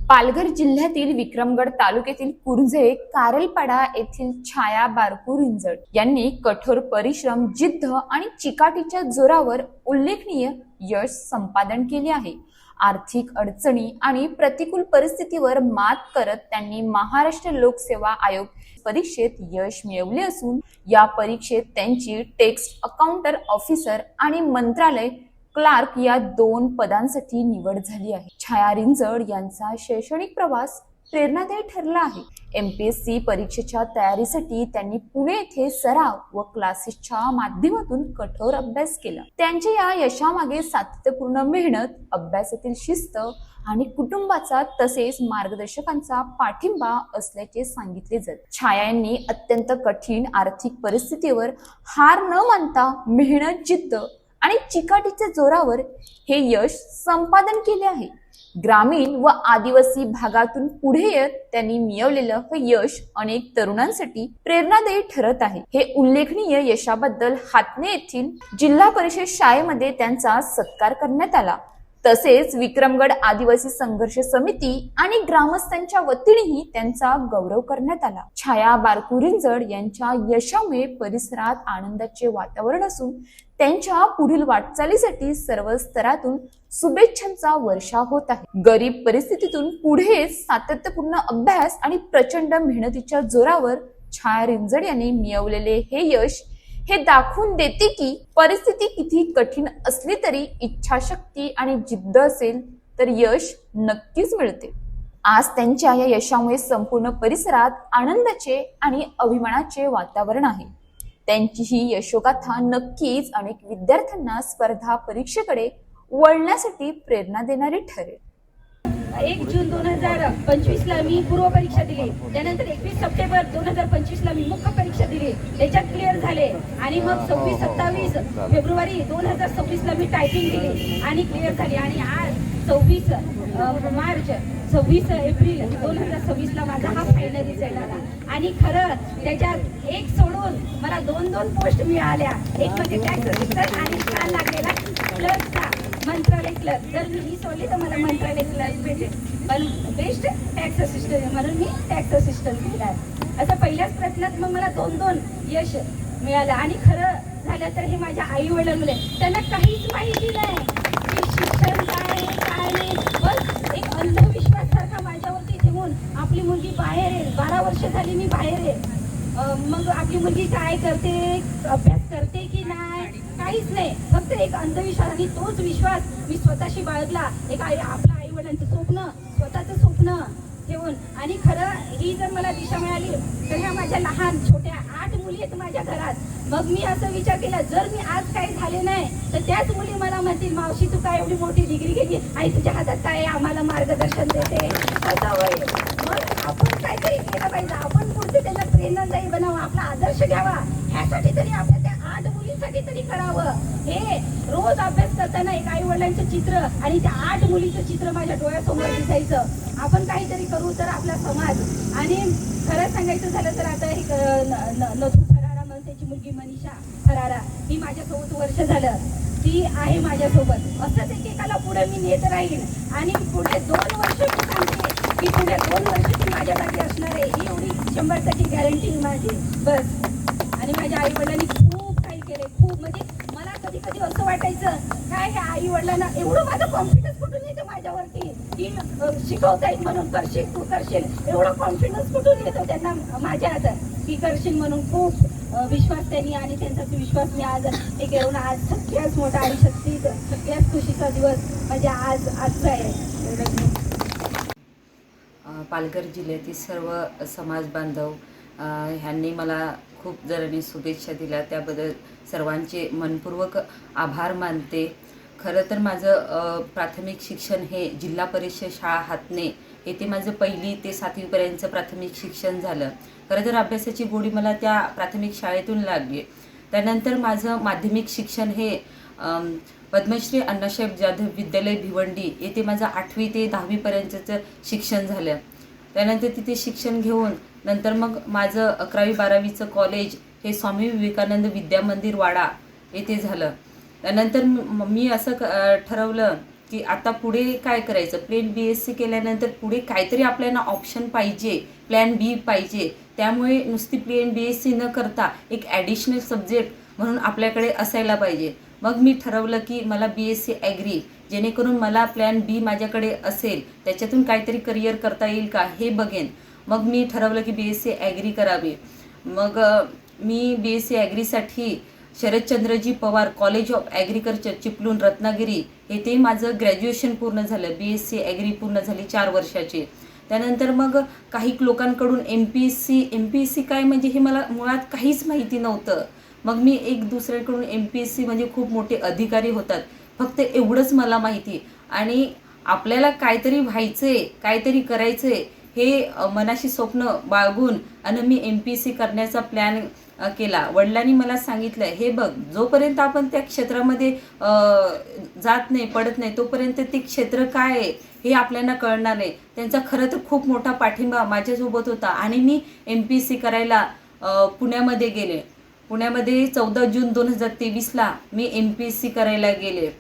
पालघर जिल्ह्यातील विक्रमगड तालुक्यातील कुर्जे कारलपाडा येथील छाया बारकू रिंजड यांनी कठोर परिश्रम, जिद्द आणि चिकाटीच्या जोरावर उल्लेखनीय यश संपादन केले आहे। आर्थिक अडचणी आणि प्रतिकूल परिस्थितीवर मात करत त्यांनी महाराष्ट्र लोकसेवा आयोग परीक्षेत यश मिळवले असून या परीक्षेत त्यांची टेक्स्ट अकाउंटर ऑफिसर आणि मंत्रालय क्लार्क या 2 पदांसाठी निवड झाली आहे। छाया रिंजड यांचा शैक्षणिक प्रवास प्रेरणादायी ठरला आहे। MPSC परीक्षेच्या तयारीसाठी त्यांनी पुणे येथे सराव व क्लासेसच्या माध्यमातून कठोर अभ्यास केला। त्यांच्या या यशामागे सातत्यपूर्ण मेहनत, अभ्यासातील शिस्त आणि कुटुंबाचा तसेच मार्गदर्शकांचा पाठिंबा असल्याचे सांगितले जाते। छाया यांनी अत्यंत कठीण आर्थिक परिस्थितीवर हार न मानता मेहनत, जिद्द आणि चिकाटीच्या जोरावर हे यश संपादन केले आहे। ग्रामीण व आदिवासी भागातून पुढे येत त्यांनी मिळवलेलं हे यश अनेक तरुणांसाठी प्रेरणादायी ठरत आहे। हे उल्लेखनीय यशाबद्दल हातने येथील जिल्हा परिषद शाळेमध्ये त्यांचा सत्कार करण्यात आला। तसेच विक्रमगड आदिवासी संघर्ष समिती आणि ग्रामस्थांच्या वतीनेही त्यांचा गौरव करण्यात आला। छाया बारकू रिंजड यांच्या यशामुळे परिसरात आनंदाचे वातावरण असून त्यांच्या पुढील वाटचालीसाठी सर्व स्तरातून शुभेच्छांचा वर्षाव होत आहे। गरीब परिस्थितीतून पुढे सातत्यपूर्ण अभ्यास आणि प्रचंड मेहनतीच्या जोरावर छाया रिंजड यांनी मिळवलेले हे यश हे दाखवून देते की परिस्थिती किती कठीण असली तरी इच्छाशक्ती आणि जिद्द असेल तर यश नक्कीच मिळते। आज त्यांच्या या यशामुळे संपूर्ण परिसरात आनंदाचे आणि अभिमानाचे वातावरण आहे। त्यांची ही यशोगाथा नक्कीच अनेक विद्यार्थ्यांना स्पर्धा परीक्षेकडे वळण्यासाठी प्रेरणा देणारी ठरेल। 1 जून 2025 ला मी पूर्व परीक्षा दिली। त्यानंतर 21 सप्टेंबर 2025 ला मी मुख्य परीक्षा दिली, त्याच्यात क्लिअर झाले। आणि मग 26-27 फेब्रुवारी 2026 ला मी टायपिंग दिली आणि क्लिअर झाली। आणि आज 26 मार्च 26 एप्रिल 2026 ला माझा हा फायनल रिझल्ट आला। आणि खरं त्याच्यात एक सोडून मला 2 पोस्ट मिळाल्या, एक म्हणजे टॅक्स असिस्टंट आणि छान लागलेला क्लर्कचा मंत्रालय क्लर्क। जर मी ही सोडली तर मला मंत्रालय क्लर्क भेटेल, पण बेस्ट टॅक्स असिस्टंट म्हणून मी टॅक्स असिस्टंट केला। असं पहिल्याच प्रयत्नात मग मला 2 यश मिळालं। आणि खरं झालं तर हे माझ्या आई वडिलांमुळे, त्यांना काहीच माहिती नाही की शिक्षण काय आहे काय नाही, बस एक अंधविश्वास सारखा माझ्यावरती ठेवून आपली मुलगी बाहेर आहे, 12 वर्ष झाली मी बाहेर आहे, मग आपली मुलगी काय करते, अभ्यास करते की नाही, काहीच नाही, फक्त एक अंधविश्वास। आणि तोच विश्वास मी स्वतःशी बाळगला, एक आपल्या आई वडिलांचं स्वप्न, स्वतःचं स्वप्न ठेवून। आणि खरं ही जर मला दिशा मिळाली तर ह्या माझ्या लहान छोट्या 8 मुली आहेत माझ्या घरात। मग मी असं विचार केला, जर मी आज काही झाले नाही तर त्याच मुली मला म्हणतील, मावशी तू काय एवढी मोठी डिग्री घेतली, आई तुझ्या हातात काय, आम्हाला मार्गदर्शन देते, असं होईल। मग आपण काहीतरी केलं पाहिजे, आपण पुढचे त्यांना प्रेरणादायी बनावं, आपला आदर्श घ्यावा, ह्यासाठी तरी आपल्या त्या 8 मुलींसाठी तरी करावं। हे रोज अभ्यास करताना एक आई वडिलांचं चित्र आणि त्या 8 मुलीचं चित्र माझ्या डोळ्यासमोर दिसायचं। आपण काहीतरी करू तर आपला समाज। आणि खरं सांगायचं झालं तर आता एक नथू खरारा म्हणून त्याची मुलगी मनीषा खरारा, ही माझ्यासोबत वर्ष झालं, ती आहे माझ्यासोबत। असंच एकेकाला पुढे मी नेत राहील आणि पुढे 2 वर्ष मी सांगते की पुढे 2 वर्ष ती माझ्या जागी असणार आहे, ही एवढी 100% गॅरंटी माझी बस। आणि माझ्या आई वडिलांनी खूप काही केले, खूप म्हणजे मला कधी कधी असं वाटायचं काय ह्या आई वडिलांना एवढं माझं कॉन्फिडन्स कुठून येतं माझ्यावरती की शिकवता येईल म्हणून करशील, तू करशील, एवढा कॉन्फिडन्स कुठून येतो त्यांना माझ्या हातात की करशील म्हणून। खूप विश्वास त्यांनी आणि त्यांचा विश्वास मी आज हे घेऊन आज सगळ्यात मोठा आणि सगळ्यात खुशीचा दिवस म्हणजे आजचा आहे। पालघर जिल्ह्यातील सर्व समाज बांधव ह्यांनी मला खूप जणांनी शुभेच्छा दिल्या, त्याबद्दल सर्वांचे मनपूर्वक आभार मानते। खरं तर माझं प्राथमिक शिक्षण हे जिल्हा परिषद शाळा हातने येथे माझं 1ली ते 7वी पर्यंतचं प्राथमिक शिक्षण झालं। खरं तर अभ्यासाची गोडी मला त्या प्राथमिक शाळेतून लागली। त्यानंतर माझं माध्यमिक शिक्षण हे पद्मश्री अण्णासाहेब जाधव विद्यालय भिवंडी येथे माझं 8वी ते 10वी पर्यंतचं शिक्षण झालं। त्यानंतर तिथे शिक्षण घेऊन नंतर मग माझं 11वी 12वीचं कॉलेज हे स्वामी विवेकानंद विद्या मंदिर वाडा येथे झालं। त्यानंतर मी असं ठरवलं की आता पुढे काय करायचं. प्लेन BSc केल्यानंतर पुढे काहीतरी आपल्याला ऑप्शन पाहिजे, प्लॅन बी पाहिजे. त्यामुळे नुसती प्लेन BSc न करता एक ॲडिशनल सब्जेक्ट म्हणून आपल्याकडे असायला पाहिजे. मग मी ठरवलं की मला BSc ॲग्री, जेणेकरून मला प्लॅन बी माझ्याकडे असेल, त्याच्यातून काहीतरी करिअर करता येईल का हे बघेन. मग मी ठरवलं की BSc ॲग्री करावी. मग मी BSc ॲग्रीसाठी Sharadchandraji Pawar college of agriculture Chiplun Ratnagiri येथे माझं ग्रॅज्युएशन पूर्ण झालं. BSc ॲग्री पूर्ण झाली 4 वर्षाची. त्यानंतर मग काही लोकांकडून MPSc काय म्हणजे हे मला मुळात काहीच माहिती नव्हतं. मग मी एक दुसऱ्याकडून MPSc म्हणजे खूप मोठे अधिकारी होतात, फक्त एवढंच मला माहिती. आणि आपल्याला काहीतरी व्हायचंय, काहीतरी करायचंय हे मनाशी स्वप्न बाळगून आणि मी MPSc करण्याचा प्लॅन केला. वडिलांनी मला सांगितलं, हे बघ, जोपर्यंत आपण त्या क्षेत्रामध्ये जात नाही, पडत नाही, तोपर्यंत ते क्षेत्र काय आहे हे आपल्याला कळणार नाही. त्यांचा खरं तर खूप मोठा पाठिंबा माझ्यासोबत होता. आणि मी MPSc करायला पुण्यामध्ये गेले. पुण्यामध्ये 14 जून 2023ला मी MPSc करायला गेले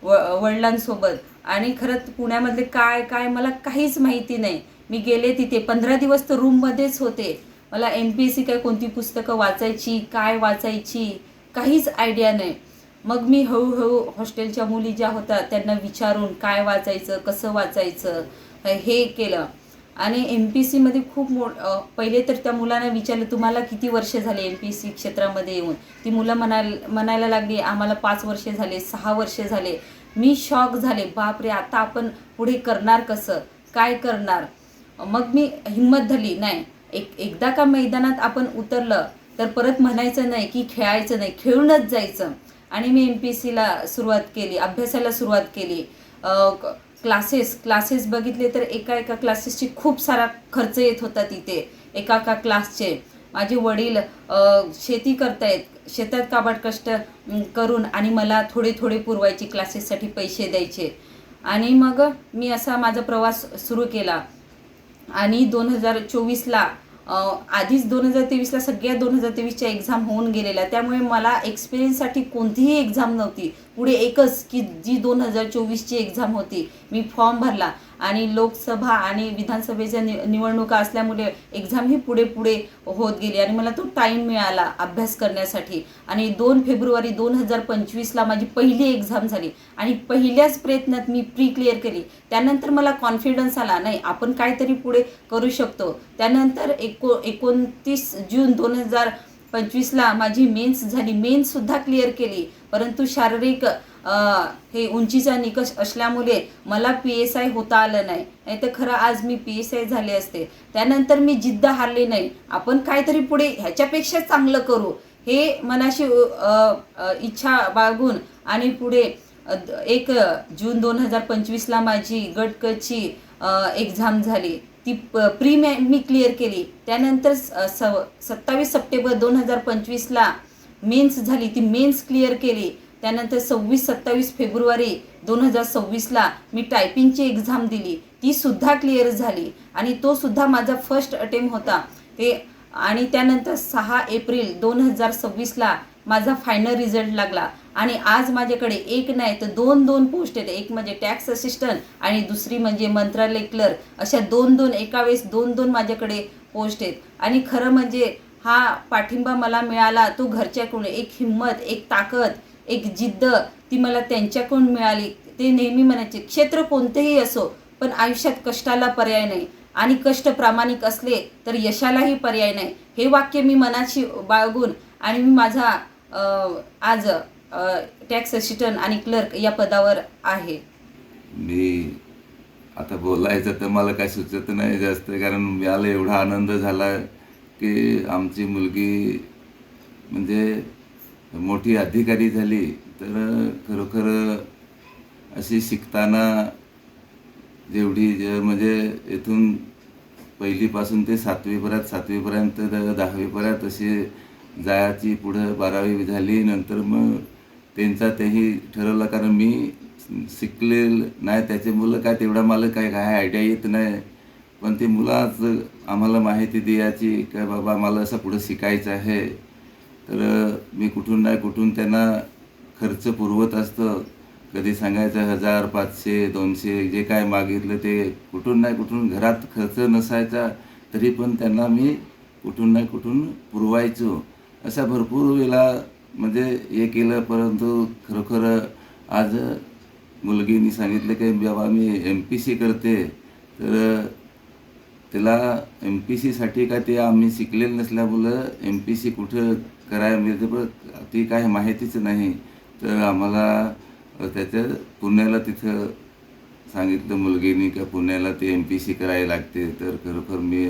वडिलांसोबत. आणि खरंच पुण्यामधले काय मला काहीच माहिती नाही. मी गेले तिथे 15 दिवस तर रूममध्येच होते. मला MPSc काय, कोणती पुस्तकं वाचायची, काय वाचायची, काहीच आयडिया नाही. मग मी हळूहळू हॉस्टेलच्या मुली ज्या होत्या त्यांना विचारून काय वाचायचं, कसं वाचायचं हे केलं. आणि MPScमध्ये खूप पहिले तर त्या मुलांना विचारलं, तुम्हाला किती वर्ष झाले MPSc क्षेत्रामध्ये येऊन. ती मुलं म्हणायला लागली, आम्हाला 5 वर्षे झाले, 6 वर्षे झाले. मी शॉक झाले, बापरे, आता आपण पुढे करणार कसं, काय करणार. मग मी हिंमत धरली, नाही, एकदा का मैदानात आपण उतरलं तर परत म्हणायचं नाही की खेळायचं नाही, खेळूनच जायचं. आणि मी MPScला सुरुवात केली, अभ्यासाला सुरुवात केली. क्लासेस बघितले तर एका क्लासेसची खूप सारा खर्च येत होता तिथे, एका क्लासचे. माझे वडील शेती करतायत, शेतात काबाड कष्ट करून आणि मला थोडे पुरवायचे, क्लासेससाठी पैसे द्यायचे. आणि मग मी असा माझा प्रवास सुरू केला. आणि 2024ला आधीच 2023ला सगळ्या 2023च्या एक्झाम होऊन गेलेल्या, त्यामुळे मला एक्सपिरियन्ससाठी कोणतीही एक्झाम नव्हती. पुढे एकच की जी 2024ची एक्झाम होती. मी फॉर्म भरला आणि लोकसभा आणि विधानसभेच्या निवडणुका असल्यामुळे एक्झाम ही पुढे होत गेली आणि मला तो टाईम मिळाला अभ्यास करण्यासाठी. आणि 2 फेब्रुवारी 2025ला माझी पहिली एक्झाम झाली आणि पहिल्याच प्रयत्नात मी प्री क्लिअर केली. त्यानंतर मला कॉन्फिडन्स आला, नाही, आपण काहीतरी पुढे करू शकतो. त्यानंतर 29 जून 2025ला माझी मेन्स झाली. मेन्ससुद्धा क्लिअर केली, परंतु शारीरिक हे उंचीचा निकष असल्यामुळे मला PSI होता आलं नाही. नाही तर खरं आज मी PSI झाले असते. त्यानंतर मी जिद्द हारली नाही, आपण काहीतरी पुढे ह्याच्यापेक्षा चांगलं करू हे मनाशी इच्छा बाळगून. आणि पुढे 1 जून 2025ला माझी गट क ची एक्झाम झाली. ती प्री मी क्लिअर केली. त्यानंतर 27 सप्टेंबर 2025ला मेन्स झाली, ती मेन्स क्लिअर केली. त्यानंतर 26-27 फेब्रुवारी 2026ला मी टायपिंगची एक्झाम दिली, ती सुद्धा क्लिअर झाली आणि तो सुद्धा माझा फर्स्ट अटेम्प्ट होता ते. आणि त्यानंतर 6 एप्रिल 2026ला माझा फायनल रिझल्ट लागला. आणि आज माझ्याकडे एक नाही तर 2 पोस्ट आहेत. एक म्हणजे टॅक्स असिस्टंट आणि दुसरी म्हणजे मंत्रालय क्लर्क. अशा 2 एका वेळेस 2 माझ्याकडे पोस्ट आहेत. आणि खरं म्हणजे हा पाठिंबा मला मिळाला तो घरच्याकडून. एक हिंमत, एक ताकद, एक जिद्द ती मला त्यांच्याकडून मिळाली. ते नेहमी म्हणायचे, क्षेत्र कोणतेही असो पण आयुष्यात कष्टाला पर्याय नाही आणि कष्ट प्रामाणिक असले तर यशालाही पर्याय नाही. हे वाक्य मी मनाशी बाळगून आणि मी माझा आज टॅक्स असिस्टंट आणि क्लर्क या पदावर आहे. मी आता बोलायचं तर मला काय सुचत नाही जास्त, कारण मला एवढा आनंद झाला की आमची मुलगी म्हणजे मोठी अधिकारी झाली. तर खरोखर अशी शिकताना जेवढी म्हणजे इथून पहिलीपासून ते 7वीपर्यंत 10वीपर्यंत अशी जायची. पुढं 12वी झाली, नंतर मग त्यांचा तेही ठरवलं, कारण मी शिकलेलं नाही, त्याचे मुलं काय तेवढा मला काय आयडिया येत नाही. पण ते मुलाच आम्हाला माहिती द्यायची काय बाबा मला असं पुढं शिकायचं आहे. तर मी कुठून नाही कुठून त्यांना खर्च पुरवत असतं. कधी सांगायचं 1000, 500, 200 जे काय मागितलं ते कुठून नाही कुठून, घरात खर्च नसायचा तरी पण त्यांना मी कुठून नाही कुठून पुरवायचो. अशा भरपूर वेळा म्हणजे हे केलं. परंतु खरोखर आज मुलगीने सांगितलं की बाबा मी MPC करते, तर त्याला MPCसाठी काय ते आम्ही शिकलेलं नसल्यामुळं MPC कुठं करायला मिळते पण ती काय माहितीच नाही. तर आम्हाला त्याचं पुण्याला तिथं सांगितलं मुलगीने का पुण्याला ते MPC करायला लागते. तर खरोखर मी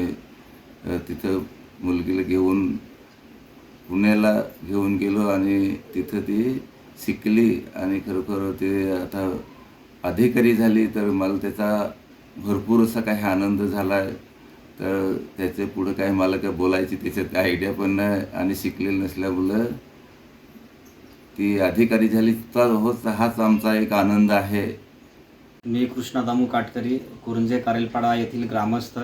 तिथं मुलगीला घेऊन पुण्याला घेऊन गेलो आणि तिथं ती शिकली आणि खरोखर ते आता अधिकारी झाली. तर मला त्याचा भरपूर असा काही आनंद झाला आहे. तर त्याचे पुढं काय मला काय बोलायची त्याच्यात काय आयडिया पण नाही आणि शिकलेलं नसल्यामुळं ती अधिकारी झाली. तर हाच आमचा एक आनंद आहे. मी कृष्णा दामू काटकरी, कुरुंजे कारेलपाडा येथील ग्रामस्थ.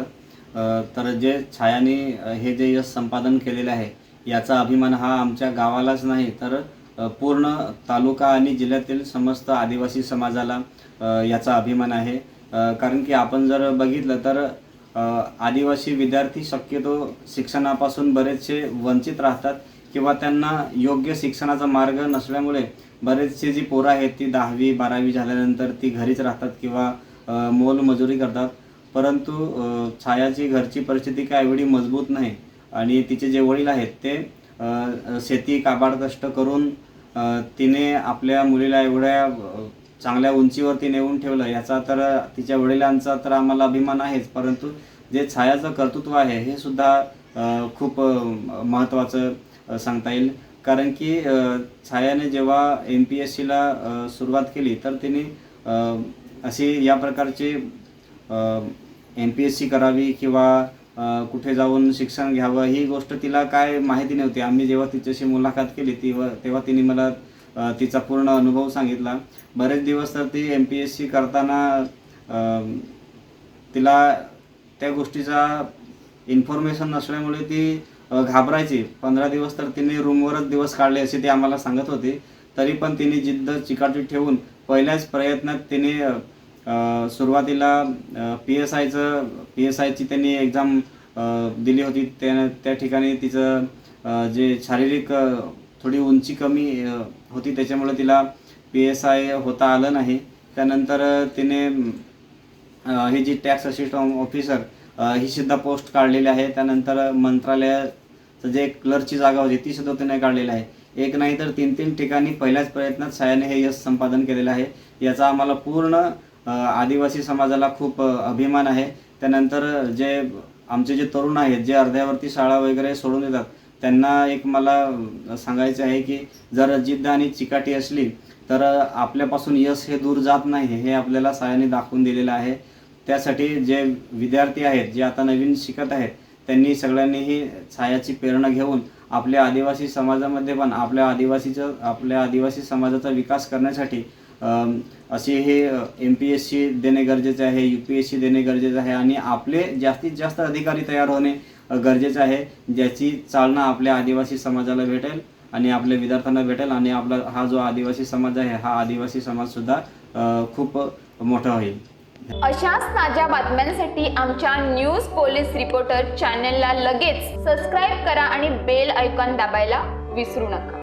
तर जे छायाने हे जे यश संपादन केलेलं आहे याचा अभिमान हा आमच्या गावालाच नाही तर पूर्ण तालुका आणि जिल्ह्यातील समस्त आदिवासी समाजाला याचा अभिमान आहे. कारण की आपण जर बघितलं तर आदिवासी विद्यार्थी शक्यतो शिक्षणापासून बरेचसे वंचित राहतात किंवा त्यांना योग्य शिक्षणाचा मार्ग नसल्यामुळे बरेचसे जी पोरं आहेत ती 10वी 12वी झाल्यानंतर ती घरीच राहतात किंवा मोलमजुरी करतात. परंतु छायाची घरची परिस्थिती काय एवढी मजबूत नाही आणि तिचे जे वडील आहेत ते शेती काबाड कष्ट करून तिने आपल्या मुलीला एवढ्या चांगल्या उंचीवरती नेऊन ठेवलं. याचा तर तिच्या वडिलांचा तर आम्हाला अभिमान आहेच, परंतु जे छायाचं कर्तृत्व आहे हे सुद्धा खूप महत्त्वाचं सांगता येईल. कारण की छायाने जेव्हा MPSCला सुरुवात केली तर तिने अशी या प्रकारची MPSC करावी किंवा कुठे जाऊन शिक्षण घ्यावं ही गोष्ट तिला काय माहिती नव्हती. आम्ही जेव्हा तिच्याशी मुलाखत केली तेव्हा तिने मला तिचा पूर्ण अनुभव सांगितला. बरेच दिवस तर ती MPSC करताना तिला त्या गोष्टीचा इन्फॉर्मेशन नसल्यामुळे ती घाबरायची. 15 दिवस तर तिने रूमवरच दिवस काढले असे ती आम्हाला सांगत होती. तरी पण तिने जिद्द चिकाटी ठेवून पहिल्याच प्रयत्नात तिने सुरुवातीला PSIची त्यांनी एक्झाम दिली होती. त्या ठिकाणी तिचं जे शारीरिक थोडी उंची कमी होती त्याच्यामुळे तिला PSI होता आलं नाही. त्यानंतर तिने ही जी टॅक्स असिस्टंट ऑफिसर ही सुद्धा पोस्ट काढलेली आहे. त्यानंतर मंत्रालयाचं जे क्लर्कची जागा होती ती सुद्धा तिने काढलेली आहे. एक नाही तर 3 ठिकाणी पहिल्याच प्रयत्नात छायाने हे यश संपादन केलेलं आहे. याचा आम्हाला पूर्ण आदिवासी समाजाला खूप अभिमान आहे. त्यानंतर जे आमचे जे तरुण आहेत जे अर्ध्यावरती शाळा वगैरे सोडून देतात त्यांना एक मला सांगायचं आहे की जर जिद्द आणि चिकाटी असली तर आपल्यापासून यश हे दूर जात नाही, हे आपल्याला छायाने दाखवून दिलेलं आहे. त्यासाठी जे विद्यार्थी आहेत जे आता नवीन शिकत आहेत त्यांनी सगळ्यांनीही छायाची प्रेरणा घेऊन आपल्या आदिवासी समाजामध्ये पण आपल्या आदिवासी समाजाचा विकास करण्यासाठी असे हे MPSC देणे गरजेचे आहे, UPSC देणे गरजेचे आहे आणि आपले जास्तीत जास्त अधिकारी तयार होणे गरजेचे आहे, ज्याची चालना आपल्या आदिवासी समाजाला भेटेल आणि आपल्या विद्यार्थ्यांना भेटेल आणि आपला हा जो आदिवासी समाज आहे हा आदिवासी समाजसुद्धा खूप मोठा होईल. अशाच ताज्या बातम्यांसाठी आमच्या न्यूज पोलीस रिपोर्टर चॅनलला लगेच सबस्क्राईब करा आणि बेल आयकॉन दाबायला विसरू नका.